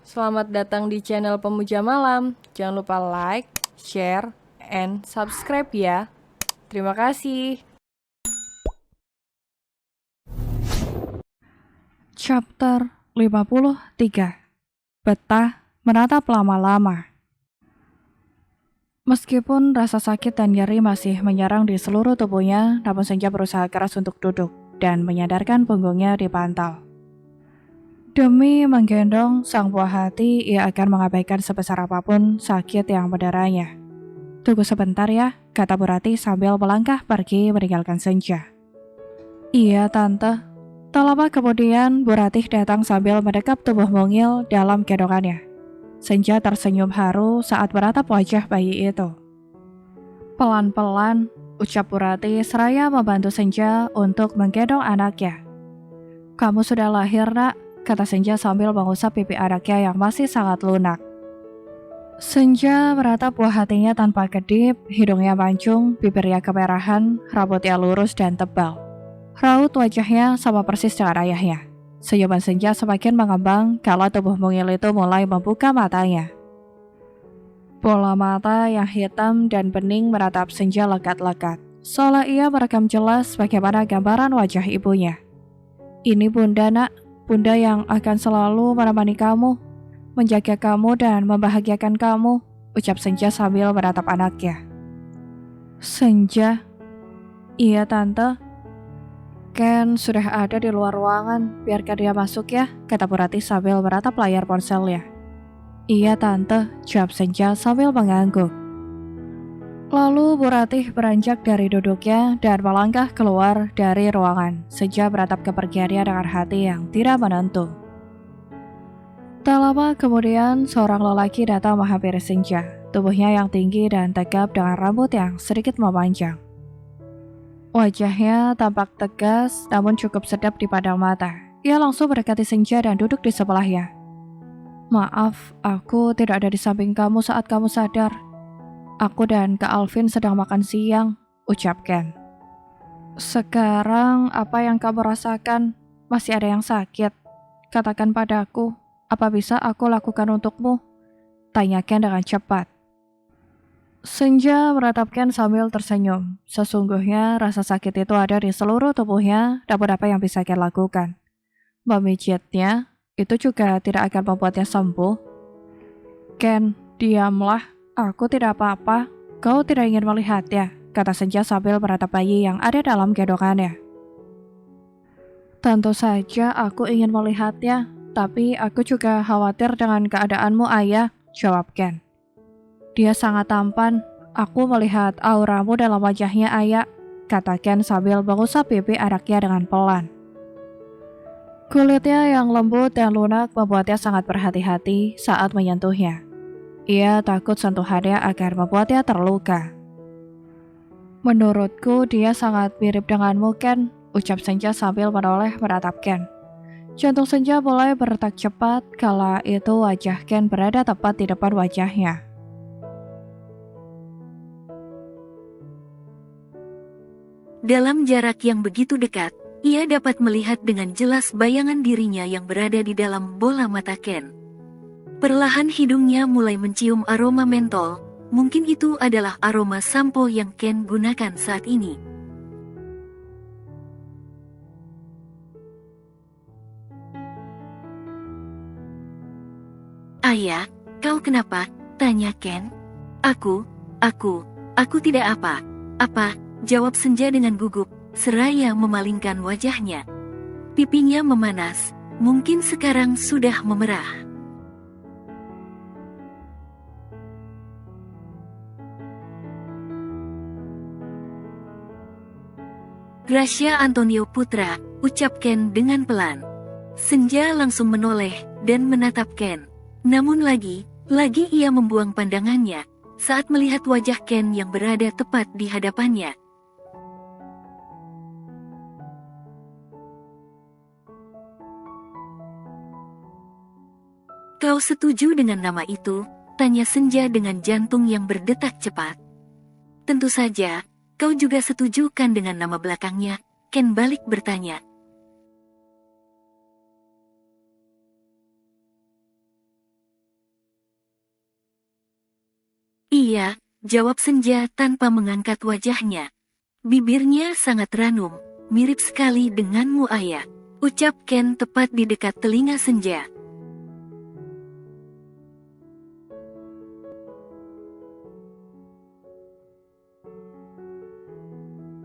Selamat datang di channel Pemuja Malam. Jangan lupa like, share, and subscribe ya. Terima kasih. Chapter 53. Betah menatap lama-lama. Meskipun rasa sakit dan nyeri masih menyerang di seluruh tubuhnya, namun Senja berusaha keras untuk duduk dan menyadarkan punggungnya dipantal. Demi menggendong sang buah hati, ia akan mengabaikan sebesar apapun sakit yang menderanya. Tunggu sebentar ya, kata Bu Ratih sambil melangkah pergi meninggalkan Senja. Iya, Tante. Tak lama kemudian, Bu Ratih datang sambil mendekap tubuh mungil dalam gendongannya. Senja tersenyum haru saat menatap wajah bayi itu. Pelan-pelan, ucap Bu Ratih seraya membantu Senja untuk menggendong anaknya. Kamu sudah lahir, Nak, kata Senja sambil mengusap pipi anaknya yang masih sangat lunak. Senja meratap buah hatinya tanpa kedip, hidungnya mancung, bibirnya kemerahan, rambutnya lurus dan tebal. Raut wajahnya sama persis dengan ayahnya. Senyuman Senja semakin mengembang kalau tubuh mungil itu mulai membuka matanya. Bola mata yang hitam dan bening meratap Senja lekat-lekat, seolah ia merekam jelas bagaimana gambaran wajah ibunya. Ini Bunda, Nak, Bunda yang akan selalu menemani kamu, menjaga kamu dan membahagiakan kamu, ucap Senja sambil menatap anaknya. Senja, iya Tante. Ken sudah ada di luar ruangan, biarkan dia masuk ya, kata Bu Ratih sambil meratap layar ponselnya. Iya Tante, jawab Senja sambil mengangguk. Lalu Bu Ratih beranjak dari duduknya dan melangkah keluar dari ruangan. Senja meratap kepergiannya dengan hati yang tidak menentu. Tak lama kemudian, seorang lelaki datang menghampiri Senja. Tubuhnya yang tinggi dan tegap dengan rambut yang sedikit memanjang. Wajahnya tampak tegas namun cukup sedap dipandang mata. Ia langsung mendekati Senja dan duduk di sebelahnya. Maaf, aku tidak ada di samping kamu saat kamu sadar. Aku dan Kak Alvin sedang makan siang, ucap Ken. Sekarang apa yang kamu rasakan? Masih ada yang sakit? Katakan padaku, apa bisa aku lakukan untukmu? Tanya Ken dengan cepat. Senja meratap Ken sambil tersenyum. Sesungguhnya rasa sakit itu ada di seluruh tubuhnya, namun apa yang bisa Ken lakukan? Memijitnya, itu juga tidak akan membuatnya sembuh. Ken, diamlah, aku tidak apa-apa. Kau tidak ingin melihatnya, kata Senja sambil meratap bayi yang ada dalam gendongannya. Tentu saja aku ingin melihatnya, tapi aku juga khawatir dengan keadaanmu, Ayah, jawab Ken. Dia sangat tampan. Aku melihat auramu dalam wajahnya, Ayah, kata Ken sambil mengusap pipi anaknya dengan pelan. Kulitnya yang lembut dan lunak membuatnya sangat berhati-hati saat menyentuhnya. Ia takut sentuhannya akan membuatnya terluka. Menurutku dia sangat mirip denganmu, Ken, ucap Senja sambil menoleh menatap Ken. Jantung Senja mulai berdetak cepat kala itu wajah Ken berada tepat di depan wajahnya. Dalam jarak yang begitu dekat, ia dapat melihat dengan jelas bayangan dirinya yang berada di dalam bola mata Ken. Perlahan hidungnya mulai mencium aroma mentol, mungkin itu adalah aroma sampo yang Ken gunakan saat ini. Ayah, kau kenapa? Tanya Ken. Aku tidak apa. Apa? Jawab Senja dengan gugup, seraya memalingkan wajahnya. Pipinya memanas, mungkin sekarang sudah memerah. Gracia Antonio Putra, ucap Ken dengan pelan. Senja langsung menoleh dan menatap Ken. Namun lagi ia membuang pandangannya saat melihat wajah Ken yang berada tepat di hadapannya. Kau setuju dengan nama itu? Tanya Senja dengan jantung yang berdetak cepat. Tentu saja, kau juga setuju kan dengan nama belakangnya? Ken balik bertanya. Iya, jawab Senja tanpa mengangkat wajahnya. Bibirnya sangat ranum, mirip sekali denganmu ayah. Ucap Ken tepat di dekat telinga Senja.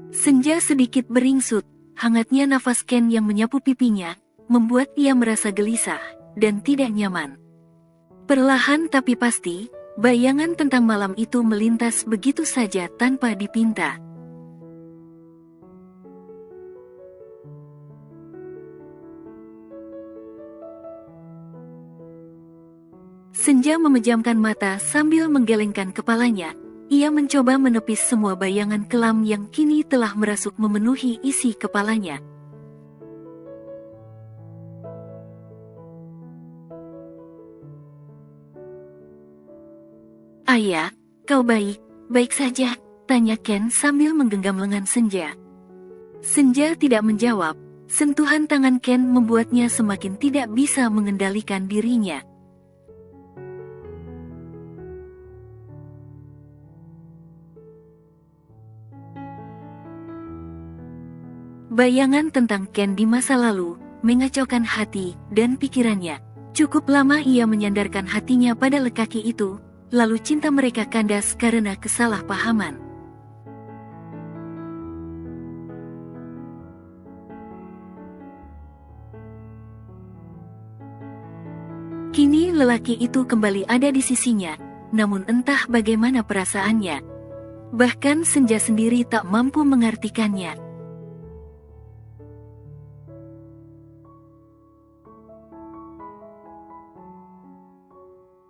Senja sedikit beringsut, hangatnya nafas Ken yang menyapu pipinya, membuat ia merasa gelisah dan tidak nyaman. Perlahan tapi pasti, bayangan tentang malam itu melintas begitu saja tanpa dipinta. Senja memejamkan mata sambil menggelengkan kepalanya. Ia mencoba menepis semua bayangan kelam yang kini telah merasuk memenuhi isi kepalanya. Ayah, kau baik saja? Tanya Ken sambil menggenggam lengan Senja. Senja tidak menjawab. Sentuhan tangan Ken membuatnya semakin tidak bisa mengendalikan dirinya. Bayangan tentang Ken di masa lalu mengacaukan hati dan pikirannya. Cukup lama ia menyandarkan hatinya pada lelaki itu, lalu cinta mereka kandas karena kesalahpahaman. Kini lelaki itu kembali ada di sisinya, namun entah bagaimana perasaannya. Bahkan Senja sendiri tak mampu mengartikannya.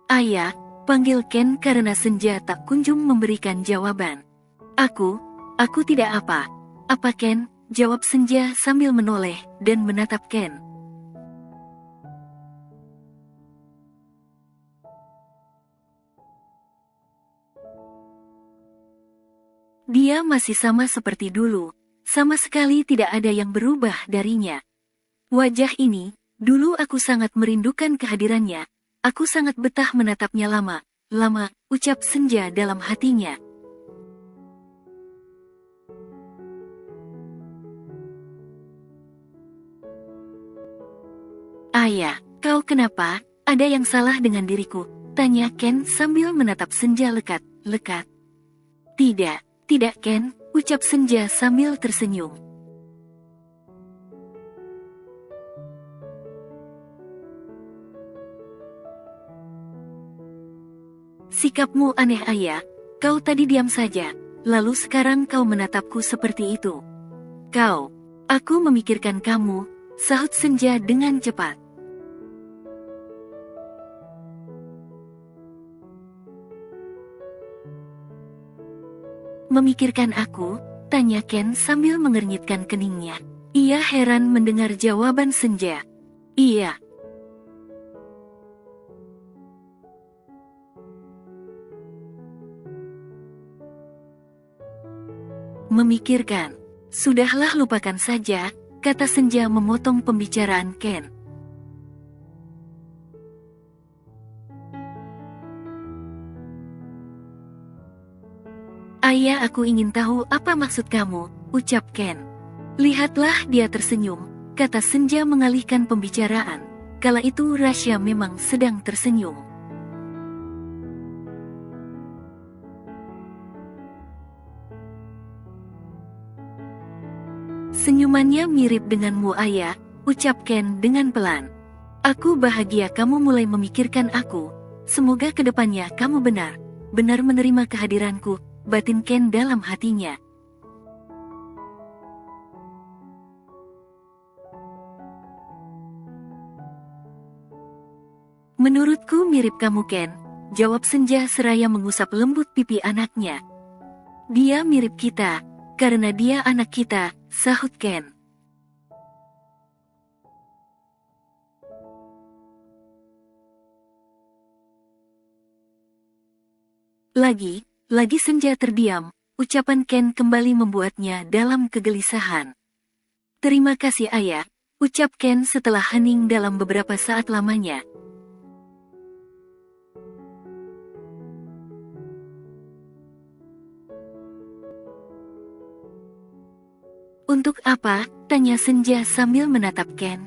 Ayah, panggil Ken karena Senja tak kunjung memberikan jawaban. Aku tidak apa. Apa Ken? Jawab Senja sambil menoleh dan menatap Ken. Dia masih sama seperti dulu. Sama sekali tidak ada yang berubah darinya. Wajah ini, dulu aku sangat merindukan kehadirannya. Aku sangat betah menatapnya lama, ucap Senja dalam hatinya. Ayah, kau kenapa? Ada yang salah dengan diriku? Tanya Ken sambil menatap Senja lekat. Tidak Ken, ucap Senja sambil tersenyum. Sikapmu aneh ayah, kau tadi diam saja, lalu sekarang kau menatapku seperti itu. Aku memikirkan kamu, sahut Senja dengan cepat. Memikirkan aku? Tanya Ken sambil mengernyitkan keningnya. Ia heran mendengar jawaban Senja. Iya. Memikirkan. Sudahlah lupakan saja, kata Senja memotong pembicaraan Ken. Ayah, aku ingin tahu apa maksud kamu, ucap Ken. Lihatlah dia tersenyum, kata Senja mengalihkan pembicaraan. Kala itu Rasya memang sedang tersenyum. Senyumannya mirip denganmu ayah, ucap Ken dengan pelan. Aku bahagia kamu mulai memikirkan aku. Semoga kedepannya kamu benar menerima kehadiranku, batin Ken dalam hatinya. Menurutku mirip kamu Ken, jawab Senja seraya mengusap lembut pipi anaknya. Dia mirip kita, karena dia anak kita, sahut Ken. Lagi Senja terdiam, ucapan Ken kembali membuatnya dalam kegelisahan. Terima kasih ayah, ucap Ken setelah hening dalam beberapa saat lamanya. Untuk apa? Tanya Senja sambil menatap Ken.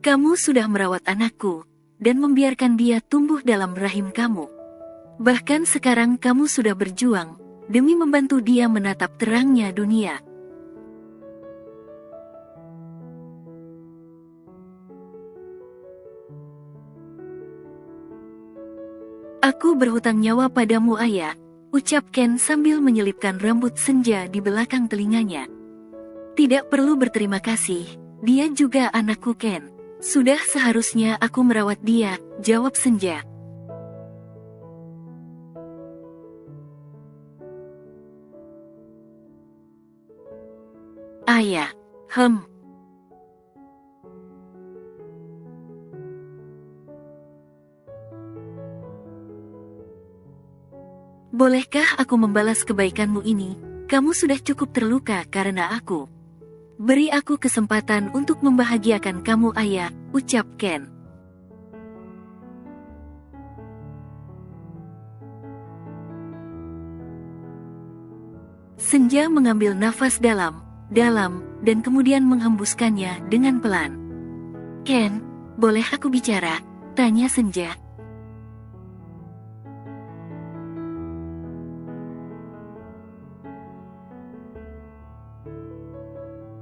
Kamu sudah merawat anakku, dan membiarkan dia tumbuh dalam rahim kamu. Bahkan sekarang kamu sudah berjuang, demi membantu dia menatap terangnya dunia. Aku berhutang nyawa padamu ayah, ucap Ken sambil menyelipkan rambut Senja di belakang telinganya. Tidak perlu berterima kasih, dia juga anakku Ken. Sudah seharusnya aku merawat dia, jawab Senja. Ayah, bolehkah aku membalas kebaikanmu ini? Kamu sudah cukup terluka karena aku. Beri aku kesempatan untuk membahagiakan kamu ayah, ucap Ken. Senja mengambil nafas dalam, dan kemudian menghembuskannya dengan pelan. Ken, boleh aku bicara? Tanya Senja.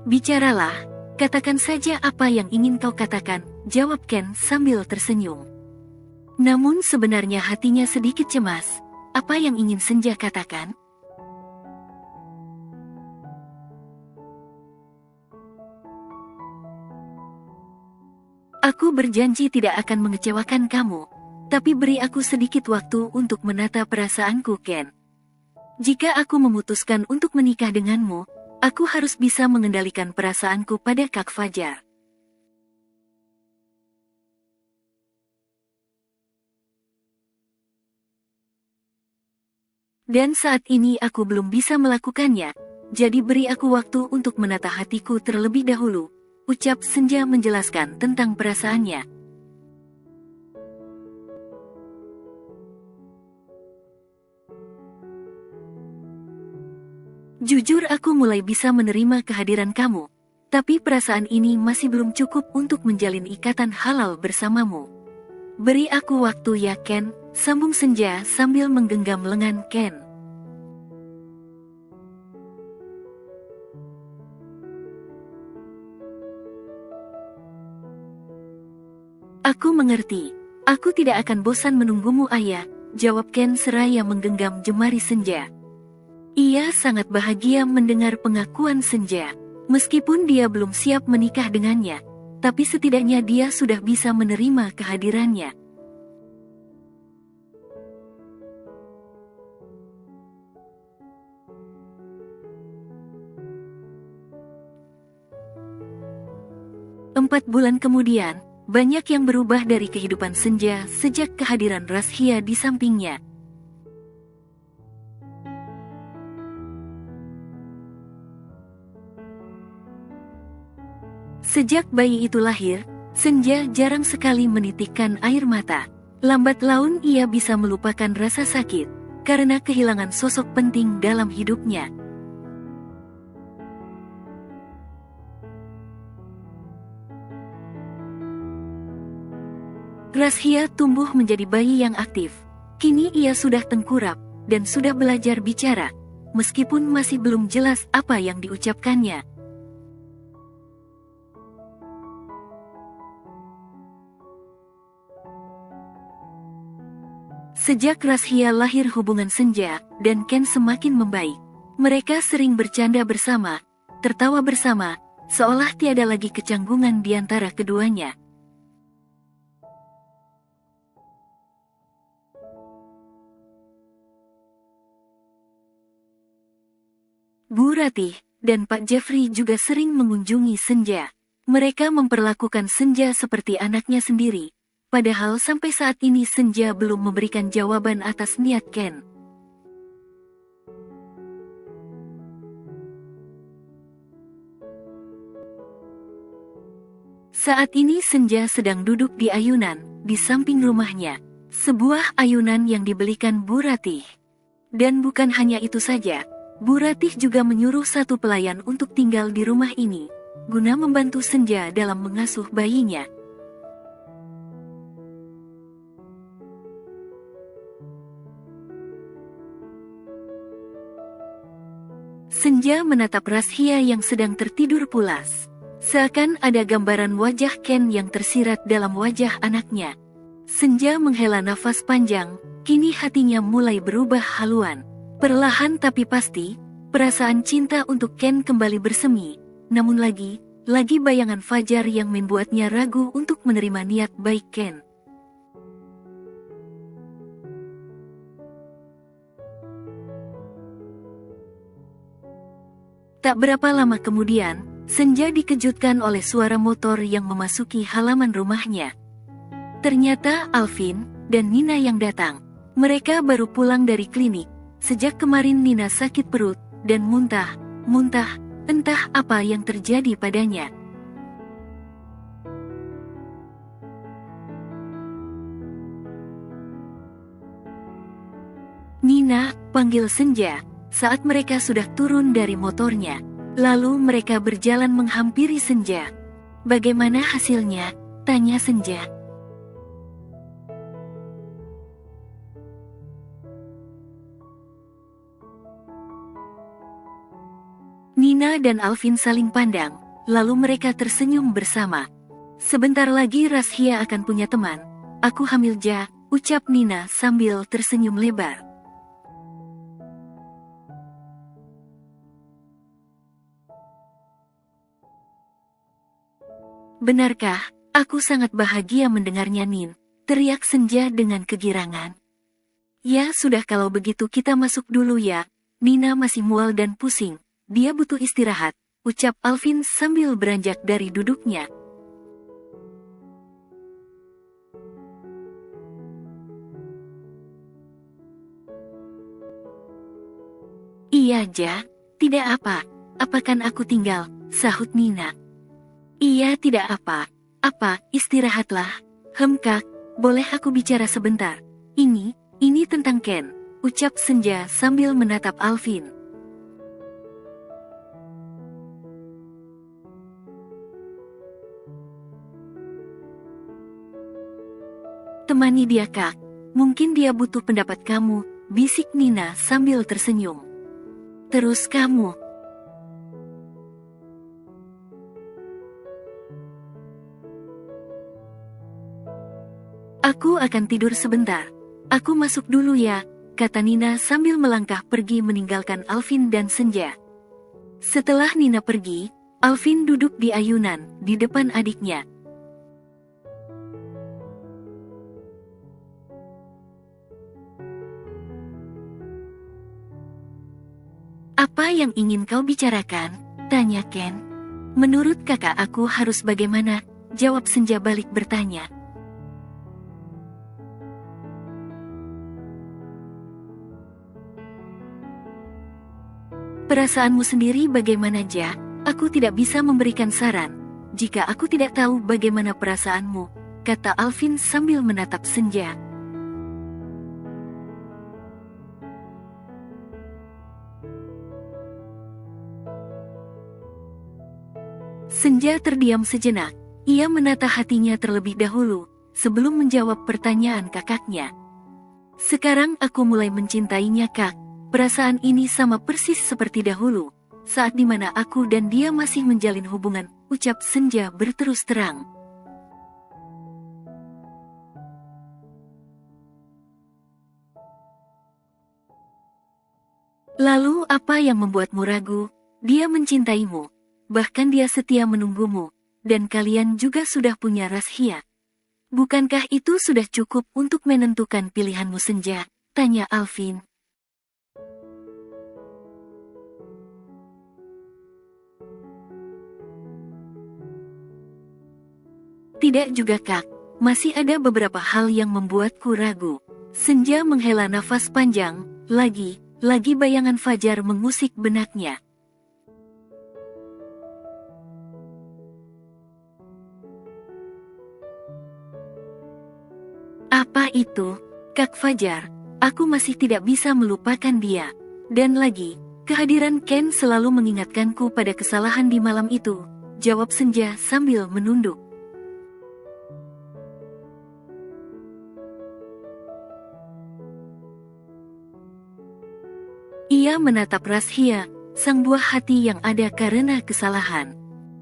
Bicaralah, katakan saja apa yang ingin kau katakan, jawab Ken sambil tersenyum. Namun sebenarnya hatinya sedikit cemas. Apa yang ingin Senja katakan? Aku berjanji tidak akan mengecewakan kamu, tapi beri aku sedikit waktu untuk menata perasaanku Ken. Jika aku memutuskan untuk menikah denganmu, aku harus bisa mengendalikan perasaanku pada Kak Fajar. Dan saat ini aku belum bisa melakukannya, jadi beri aku waktu untuk menata hatiku terlebih dahulu, ucap Senja menjelaskan tentang perasaannya. Jujur aku mulai bisa menerima kehadiran kamu, tapi perasaan ini masih belum cukup untuk menjalin ikatan halal bersamamu. Beri aku waktu ya Ken, sambung Senja sambil menggenggam lengan Ken. Aku mengerti, aku tidak akan bosan menunggumu ayah, jawab Ken seraya menggenggam jemari Senja. Ia sangat bahagia mendengar pengakuan Senja. Meskipun dia belum siap menikah dengannya, tapi setidaknya dia sudah bisa menerima kehadirannya. Empat bulan kemudian, banyak yang berubah dari kehidupan Senja sejak kehadiran Razhia di sampingnya. Sejak bayi itu lahir, Senja jarang sekali menitikkan air mata. Lambat laun ia bisa melupakan rasa sakit, karena kehilangan sosok penting dalam hidupnya. Razhia tumbuh menjadi bayi yang aktif. Kini ia sudah tengkurap, dan sudah belajar bicara, meskipun masih belum jelas apa yang diucapkannya. Sejak Razhia lahir hubungan Senja dan Ken semakin membaik. Mereka sering bercanda bersama, tertawa bersama, seolah tiada lagi kecanggungan di antara keduanya. Bu Ratih dan Pak Jeffrey juga sering mengunjungi Senja. Mereka memperlakukan Senja seperti anaknya sendiri. Padahal sampai saat ini Senja belum memberikan jawaban atas niat Ken. Saat ini Senja sedang duduk di ayunan, di samping rumahnya. Sebuah ayunan yang dibelikan Bu Ratih. Dan bukan hanya itu saja, Bu Ratih juga menyuruh satu pelayan untuk tinggal di rumah ini, guna membantu Senja dalam mengasuh bayinya. Senja menatap Razhia yang sedang tertidur pulas. Seakan ada gambaran wajah Ken yang tersirat dalam wajah anaknya. Senja menghela nafas panjang, kini hatinya mulai berubah haluan. Perlahan tapi pasti, perasaan cinta untuk Ken kembali bersemi. Namun lagi bayangan Fajar yang membuatnya ragu untuk menerima niat baik Ken. Tak berapa lama kemudian, Senja dikejutkan oleh suara motor yang memasuki halaman rumahnya. Ternyata Alvin dan Nina yang datang. Mereka baru pulang dari klinik. Sejak kemarin Nina sakit perut dan muntah, entah apa yang terjadi padanya. Nina, panggil Senja. Saat mereka sudah turun dari motornya, lalu mereka berjalan menghampiri Senja. "Bagaimana hasilnya?" tanya Senja. Nina dan Alvin saling pandang, lalu mereka tersenyum bersama. "Sebentar lagi Razhia akan punya teman. Aku hamil Ja," ucap Nina sambil tersenyum lebar. "Benarkah? Aku sangat bahagia mendengarnya Nin," teriak Senja dengan kegirangan. "Ya sudah kalau begitu kita masuk dulu ya. Nina masih mual dan pusing. Dia butuh istirahat," ucap Alvin sambil beranjak dari duduknya. "Iya Ja, tidak apa. Apakan aku tinggal," sahut Nina. "Iya tidak apa, istirahatlah." Kak, boleh aku bicara sebentar? Ini tentang Ken," ucap Senja sambil menatap Alvin. "Temani dia Kak, mungkin dia butuh pendapat kamu," bisik Nina sambil tersenyum. "Terus kamu?" "Aku akan tidur sebentar. Aku masuk dulu ya," kata Nina sambil melangkah pergi meninggalkan Alvin dan Senja. Setelah Nina pergi, Alvin duduk di ayunan, di depan adiknya. "Apa yang ingin kau bicarakan?" tanya Ken. "Menurut kakak aku harus bagaimana?" jawab Senja balik bertanya. "Perasaanmu sendiri bagaimana Ja? Aku tidak bisa memberikan saran jika aku tidak tahu bagaimana perasaanmu," kata Alvin sambil menatap Senja. Senja terdiam sejenak. Ia menata hatinya terlebih dahulu sebelum menjawab pertanyaan kakaknya. "Sekarang aku mulai mencintainya Kak. Perasaan ini sama persis seperti dahulu, saat dimana aku dan dia masih menjalin hubungan," ucap Senja berterus terang. "Lalu apa yang membuatmu ragu? Dia mencintaimu, bahkan dia setia menunggumu, dan kalian juga sudah punya Razhia. Bukankah itu sudah cukup untuk menentukan pilihanmu Senja?" tanya Alvin. "Tidak juga Kak, masih ada beberapa hal yang membuatku ragu." Senja menghela nafas panjang, lagi bayangan Fajar mengusik benaknya. "Apa itu, Kak Fajar? Aku masih tidak bisa melupakan dia. Dan lagi, Kehadiran Ken selalu mengingatkanku pada kesalahan di malam itu, jawab Senja sambil menunduk. Ia menatap Rashia, sang buah hati yang ada karena kesalahan.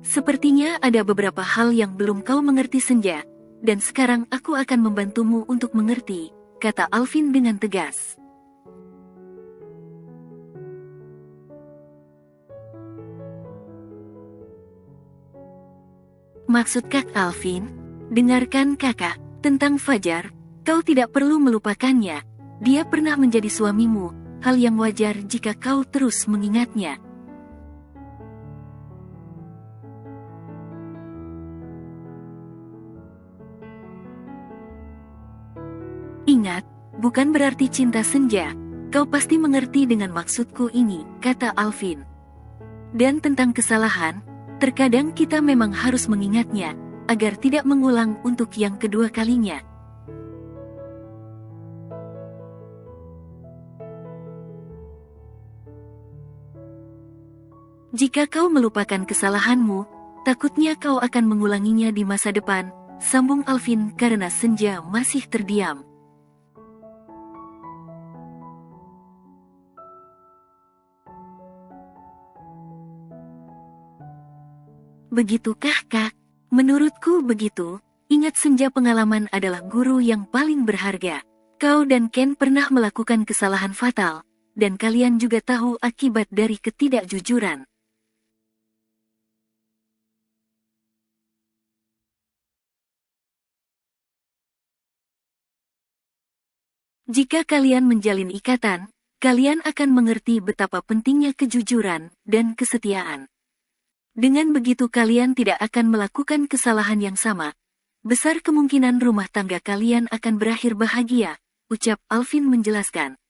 Sepertinya ada beberapa hal yang belum kau mengerti Senja, dan sekarang aku akan membantumu untuk mengerti, kata Alvin dengan tegas. Maksud Kak Alvin? Dengarkan kakak, tentang Fajar, kau tidak perlu melupakannya. Dia pernah menjadi suamimu, hal yang wajar jika kau terus mengingatnya. Ingat, bukan berarti cinta Senja. Kau pasti mengerti dengan maksudku ini, kata Alvin. Dan tentang kesalahan, terkadang kita memang harus mengingatnya, agar tidak mengulang untuk yang kedua kalinya. Jika kau melupakan kesalahanmu, takutnya kau akan mengulanginya di masa depan, sambung Alvin karena Senja masih terdiam. Begitukah Kak? Menurutku begitu. Ingat Senja, pengalaman adalah guru yang paling berharga. Kau dan Ken pernah melakukan kesalahan fatal, dan kalian juga tahu akibat dari ketidakjujuran. Jika kalian menjalin ikatan, kalian akan mengerti betapa pentingnya kejujuran dan kesetiaan. Dengan begitu kalian tidak akan melakukan kesalahan yang sama. Besar kemungkinan rumah tangga kalian akan berakhir bahagia, ucap Alvin menjelaskan.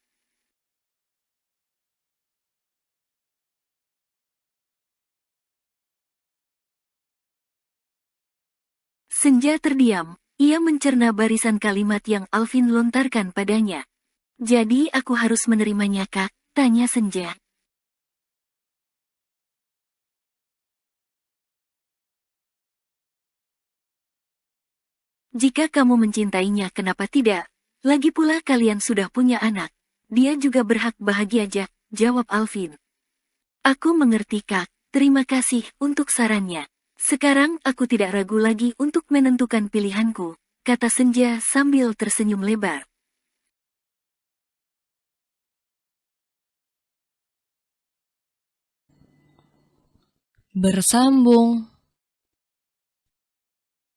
Senja terdiam, ia mencerna barisan kalimat yang Alvin lontarkan padanya. Jadi aku harus menerimanya Kak? Tanya Senja. Jika kamu mencintainya, kenapa tidak? Lagi pula kalian sudah punya anak. Dia juga berhak bahagia aja, jawab Alvin. Aku mengerti Kak, terima kasih untuk sarannya. Sekarang aku tidak ragu lagi untuk menentukan pilihanku, kata Senja sambil tersenyum lebar. Bersambung.